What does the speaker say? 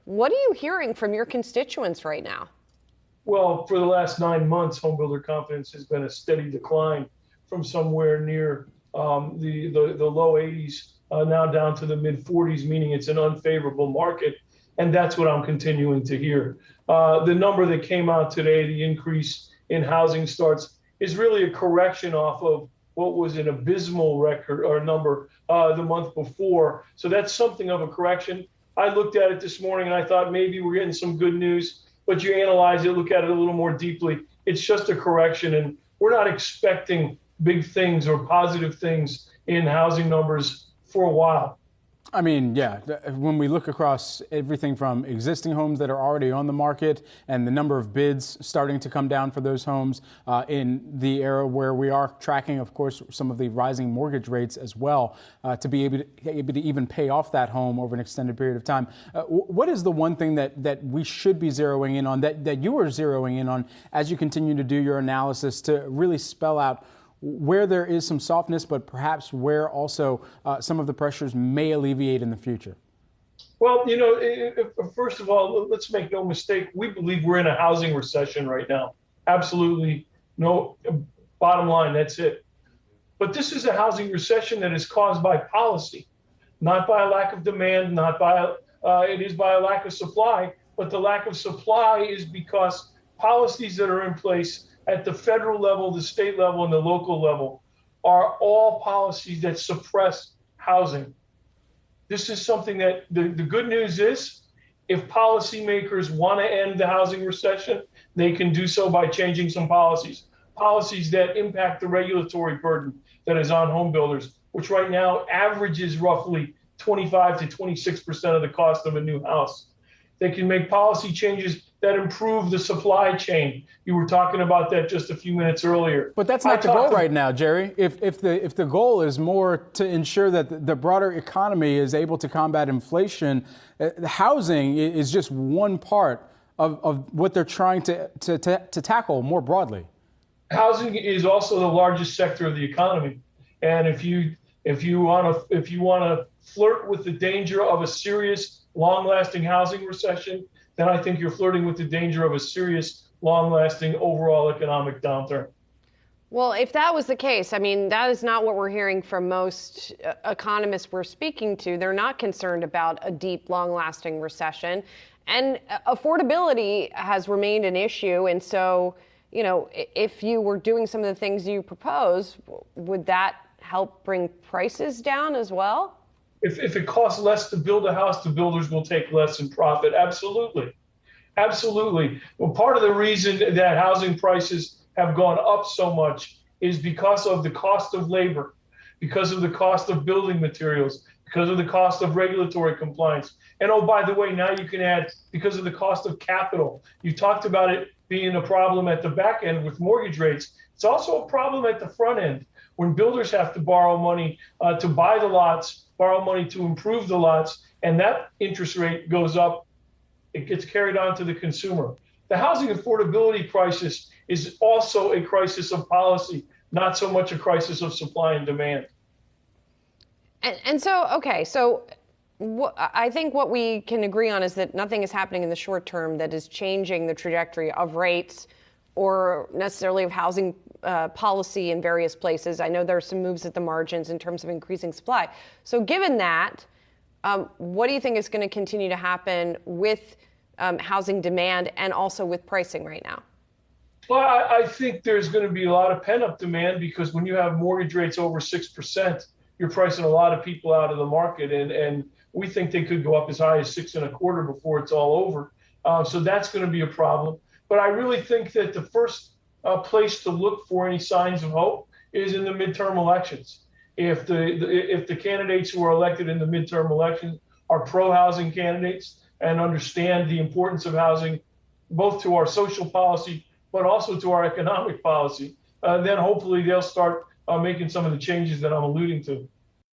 What are you hearing from your constituents right now? Well, for the last 9 months, homebuilder confidence has been a steady decline from somewhere near the low 80s, now down to the mid 40s, meaning it's an unfavorable market. And that's what I'm continuing to hear. The number that came out today, the increase in housing starts, is really a correction off of what was an abysmal record or number the month before. So that's something of a correction. I looked at it this morning and I thought maybe we're getting some good news, but you analyze it, look at it a little more deeply. It's just a correction, and we're not expecting big things or positive things in housing numbers for a while. I mean, yeah, when we look across everything from existing homes that are already on the market and the number of bids starting to come down for those homes in the era where we are tracking, of course, some of the rising mortgage rates as well, to be able to even pay off that home over an extended period of time. What is the one thing that we should be zeroing in on, that you are zeroing in on as you continue to do your analysis to really spell out where there is some softness, but perhaps where also some of the pressures may alleviate in the future? Well, first of all, let's make no mistake. We believe we're in a housing recession right now. Absolutely. No, bottom line, that's it. But this is a housing recession that is caused by policy, not by a lack of demand, it is by a lack of supply. But the lack of supply is because policies that are in place at the federal level, the state level, and the local level are all policies that suppress housing. This is something that the good news is, if policymakers want to end the housing recession, they can do so by changing some policies that impact the regulatory burden that is on home builders, which right now averages roughly 25 to 26% of the cost of a new house. They can make policy changes that improve the supply chain. You were talking about that just a few minutes earlier. But that's not the goal right now, Jerry. If the goal is more to ensure that the broader economy is able to combat inflation, housing is just one part of what they're trying to tackle more broadly. Housing is also the largest sector of the economy, and if you want to flirt with the danger of a serious, long-lasting housing recession, then I think you're flirting with the danger of a serious, long-lasting overall economic downturn. Well, if that was the case, I mean, that is not what we're hearing from most economists we're speaking to. They're not concerned about a deep, long-lasting recession. And affordability has remained an issue. And so, if you were doing some of the things you propose, would that help bring prices down as well? If it costs less to build a house, the builders will take less in profit. Absolutely. Absolutely. Well, part of the reason that housing prices have gone up so much is because of the cost of labor, because of the cost of building materials, because of the cost of regulatory compliance. And oh, by the way, now you can add because of the cost of capital. You talked about it being a problem at the back end with mortgage rates. It's also a problem at the front end when builders have to borrow money to buy the lots, borrow money to improve the lots, and that interest rate goes up. It gets carried on to the consumer. The housing affordability crisis is also a crisis of policy, not so much a crisis of supply and demand. And so, okay, I think what we can agree on is that nothing is happening in the short term that is changing the trajectory of rates or necessarily of housing policy in various places. I know there are some moves at the margins in terms of increasing supply. So given that, what do you think is going to continue to happen with housing demand and also with pricing right now? Well, I think there's going to be a lot of pent-up demand because when you have mortgage rates over 6%, you're pricing a lot of people out of the market. And we think they could go up as high as 6.25% before it's all over. So that's going to be a problem. But I really think that the first place to look for any signs of hope is in the midterm elections. If the candidates who are elected in the midterm elections are pro-housing candidates and understand the importance of housing, both to our social policy, but also to our economic policy, then hopefully they'll start making some of the changes that I'm alluding to.